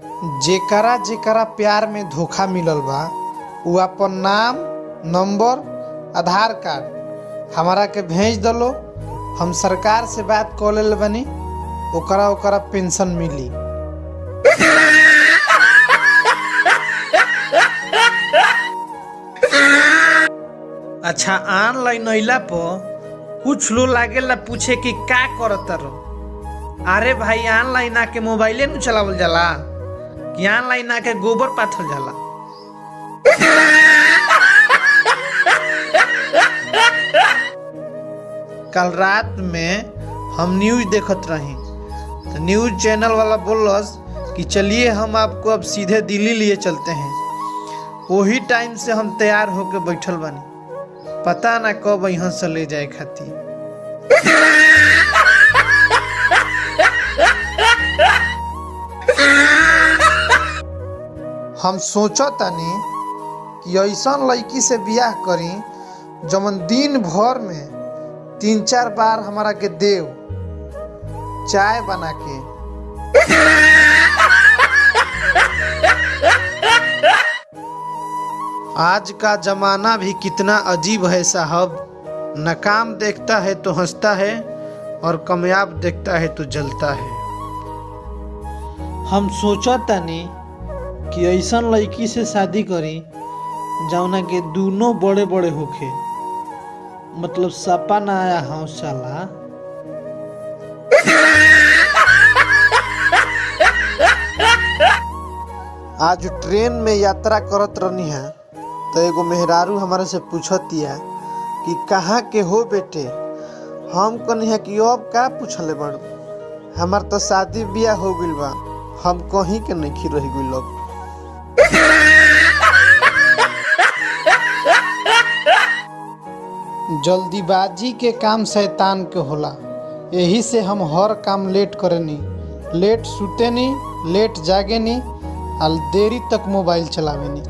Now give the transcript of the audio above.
जेकरा जेकरा प्यार में धोखा मिलल बा उ अपन नाम, नंबर, आधार कार्ड हमारा के भेज दलो। हम सरकार से बात कर ले बनी, ओकरा पेंशन मिली। अच्छा, ऑनलाइन अइला पर कुछ लोग लागेला पूछे कि का करत रहो। अरे भाई, ऑनलाइन आके मोबाइले नु चलावल जाला कि ऑनलाइन आके गोबर पाथल जाला। कल रात में हम न्यूज देखत रही तो न्यूज चैनल वाला बोलस कि चलिए हम आपको अब सीधे दिल्ली लिए चलते हैं। वही टाइम से हम तैयार होके बैठल बानी, पता ना कब यहाँ से ले जाए खातिर। हम सोचतानी कि ऐसा लड़की से बियाह करी जमन दिन भर में 3-4 बार हमारा के देव चाय बना के। आज का जमाना भी कितना अजीब है साहब। नाकाम देखता है तो हंसता है और कामयाब देखता है तो जलता है। हम सोचतानी कि ऐसा लड़की से शादी करी जौना के दोनों बड़े बड़े होखे, मतलब सपा ना आया हौसला। आज ट्रेन में यात्रा करत रहनी है तो एगो मेहरारू हमारे से पूछतिया कि कहाँ के हो बेटे। हम कहनी है कि अब का पूछले बड़, हमार तो शादी बियाह हो गइल बा, हम कहीं के नहीं रह गइल लोग। जल्दीबाजी के काम शैतान के होला, यही से हम हर काम लेट करेनी, लेट सुतेनी, लेट जागेनी, और देरी तक मोबाइल चलावेनी।